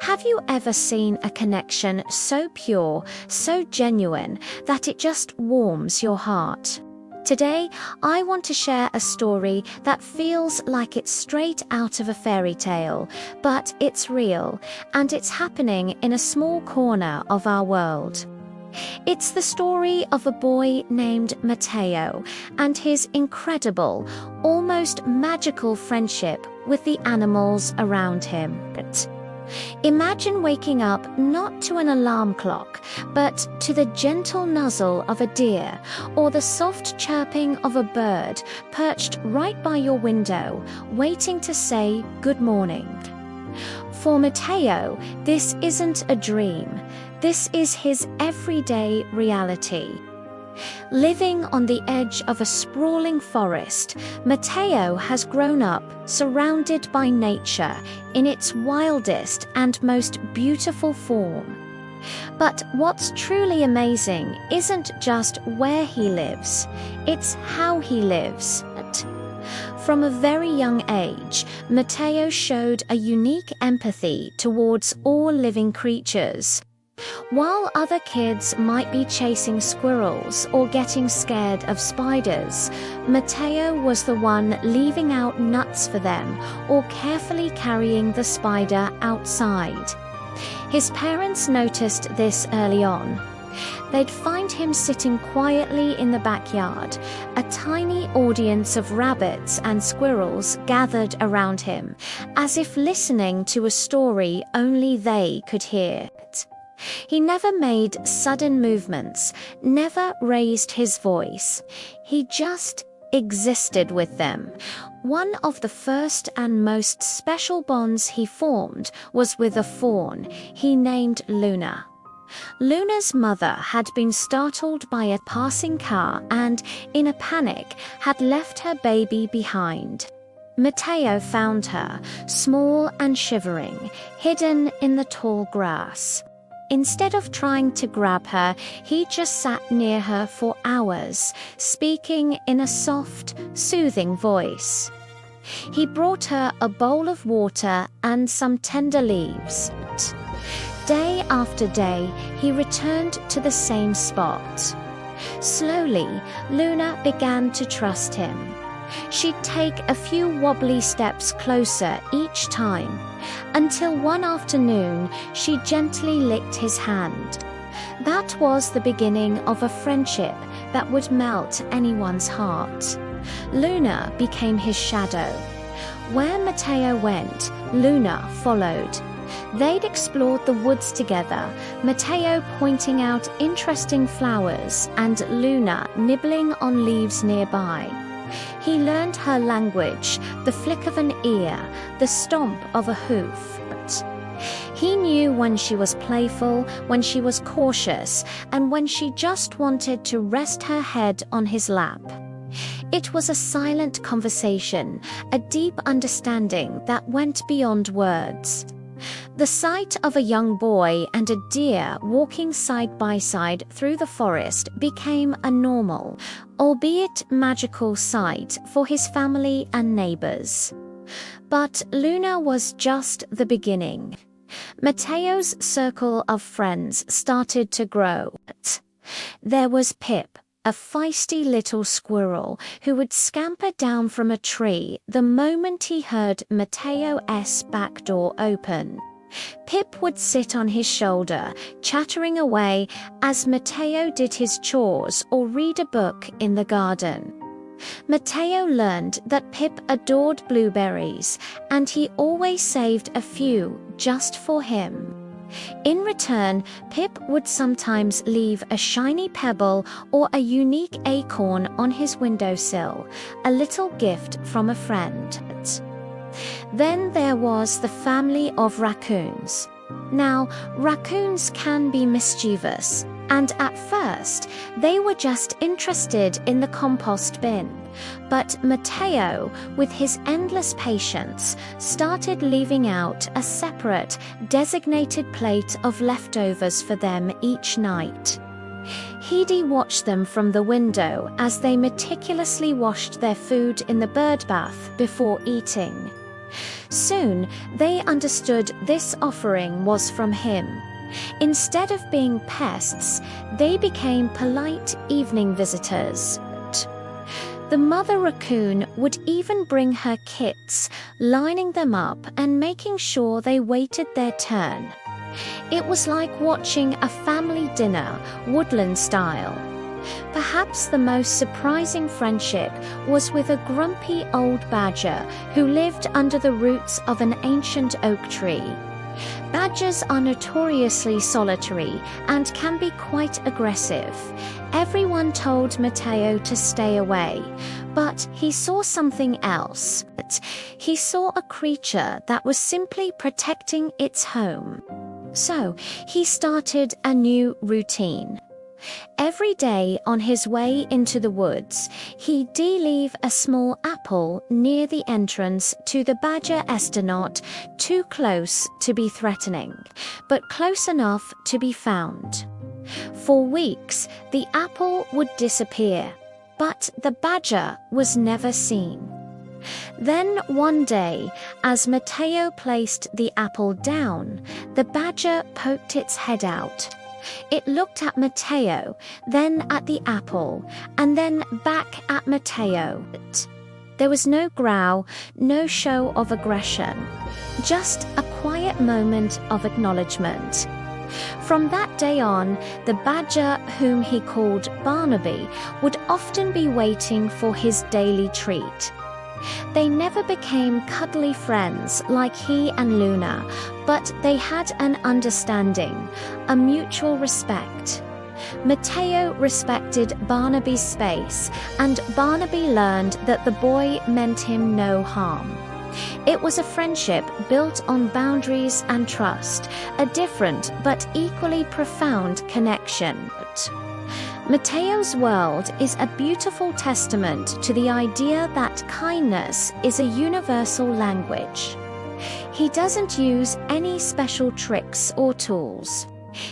Have you ever seen a connection so pure, so genuine, that it just warms your heart? Today, I want to share a story that feels like it's straight out of a fairy tale, but it's real, and it's happening in a small corner of our world. It's the story of a boy named Matteo and his incredible, almost magical friendship with the animals around him. Imagine waking up not to an alarm clock, but to the gentle nuzzle of a deer or the soft chirping of a bird perched right by your window, waiting to say good morning. For Matteo, this isn't a dream. This is his everyday reality. Living on the edge of a sprawling forest, Matteo has grown up surrounded by nature in its wildest and most beautiful form. But what's truly amazing isn't just where he lives, it's how he lives. From a very young age, Matteo showed a unique empathy towards all living creatures. While other kids might be chasing squirrels or getting scared of spiders, Matteo was the one leaving out nuts for them or carefully carrying the spider outside. His parents noticed this early on. They'd find him sitting quietly in the backyard, a tiny audience of rabbits and squirrels gathered around him, as if listening to a story only they could hear. He never made sudden movements, never raised his voice. He just existed with them. One of the first and most special bonds he formed was with a fawn he named Luna. Luna's mother had been startled by a passing car and, in a panic, had left her baby behind. Matteo found her, small and shivering, hidden in the tall grass. Instead of trying to grab her, he just sat near her for hours, speaking in a soft, soothing voice. He brought her a bowl of water and some tender leaves. Day after day, he returned to the same spot. Slowly, Luna began to trust him. She'd take a few wobbly steps closer each time, until one afternoon she gently licked his hand. That was the beginning of a friendship that would melt anyone's heart. Luna became his shadow. Where Matteo went, Luna followed. They'd explored the woods together, Matteo pointing out interesting flowers and Luna nibbling on leaves nearby. He learned her language, the flick of an ear, the stomp of a hoof. He knew when she was playful, when she was cautious, and when she just wanted to rest her head on his lap. It was a silent conversation, a deep understanding that went beyond words. The sight of a young boy and a deer walking side by side through the forest became a normal, albeit magical sight for his family and neighbors. But Luna was just the beginning. Matteo's circle of friends started to grow. There was Pip, a feisty little squirrel who would scamper down from a tree the moment he heard Matteo's back door open. Pip would sit on his shoulder, chattering away as Matteo did his chores or read a book in the garden. Matteo learned that Pip adored blueberries, and he always saved a few just for him. In return, Pip would sometimes leave a shiny pebble or a unique acorn on his windowsill, a little gift from a friend. Then there was the family of raccoons. Now, raccoons can be mischievous, and at first, they were just interested in the compost bin. But Matteo, with his endless patience, started leaving out a separate, designated plate of leftovers for them each night. He'd watched them from the window as they meticulously washed their food in the bird bath before eating. Soon, they understood this offering was from him. Instead of being pests, they became polite evening visitors. The mother raccoon would even bring her kits, lining them up and making sure they waited their turn. It was like watching a family dinner, woodland style. Perhaps the most surprising friendship was with a grumpy old badger who lived under the roots of an ancient oak tree. Badgers are notoriously solitary and can be quite aggressive. Everyone told Matteo to stay away, but he saw something else. He saw a creature that was simply protecting its home. So he started a new routine. Every day on his way into the woods, he'd leave a small apple near the entrance to the badger estate, too close to be threatening, but close enough to be found. For weeks, the apple would disappear, but the badger was never seen. Then one day, as Matteo placed the apple down, the badger poked its head out. It looked at Matteo, then at the apple, and then back at Matteo. There was no growl, no show of aggression, just a quiet moment of acknowledgement. From that day on, the badger, whom he called Barnaby, would often be waiting for his daily treat. They never became cuddly friends like he and Luna, but they had an understanding, a mutual respect. Matteo respected Barnaby's space, and Barnaby learned that the boy meant him no harm. It was a friendship built on boundaries and trust, a different but equally profound connection. Matteo's world is a beautiful testament to the idea that kindness is a universal language. He doesn't use any special tricks or tools.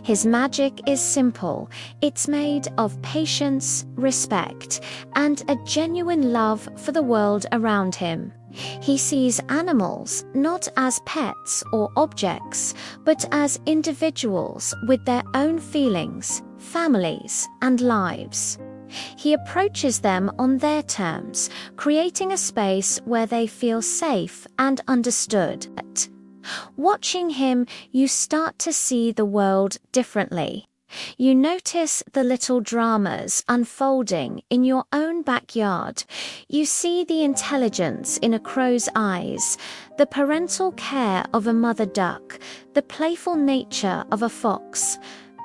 His magic is simple. It's made of patience, respect, and a genuine love for the world around him. He sees animals not as pets or objects, but as individuals with their own feelings, families, and lives. He approaches them on their terms, creating a space where they feel safe and understood. Watching him, you start to see the world differently. You notice the little dramas unfolding in your own backyard. You see the intelligence in a crow's eyes, the parental care of a mother duck, the playful nature of a fox.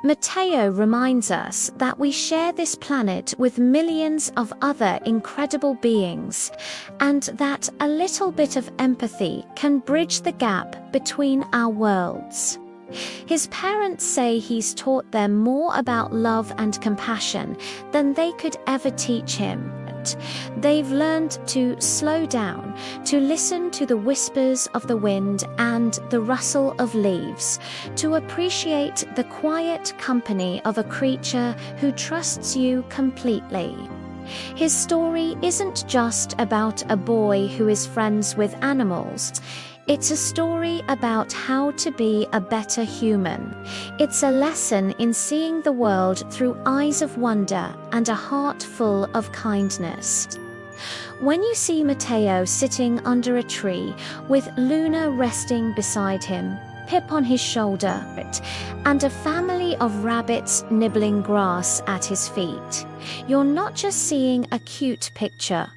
Matteo reminds us that we share this planet with millions of other incredible beings, and that a little bit of empathy can bridge the gap between our worlds. His parents say he's taught them more about love and compassion than they could ever teach him. They've learned to slow down, to listen to the whispers of the wind and the rustle of leaves, to appreciate the quiet company of a creature who trusts you completely. His story isn't just about a boy who is friends with animals. It's a story about how to be a better human. It's a lesson in seeing the world through eyes of wonder and a heart full of kindness. When you see Matteo sitting under a tree with Luna resting beside him, Pip on his shoulder, and a family of rabbits nibbling grass at his feet, you're not just seeing a cute picture.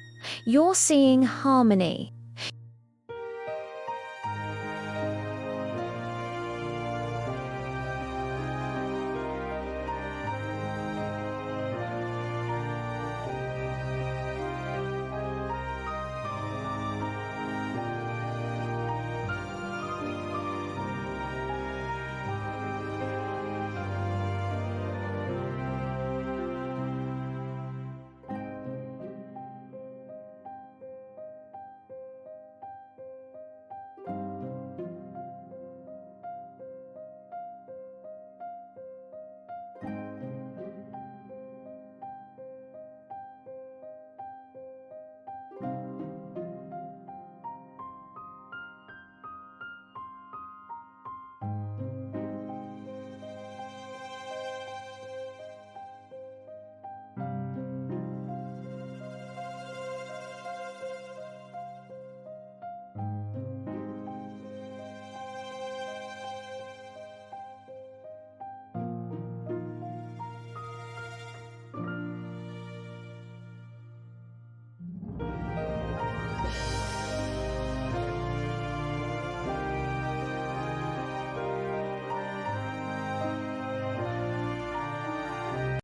You're seeing harmony,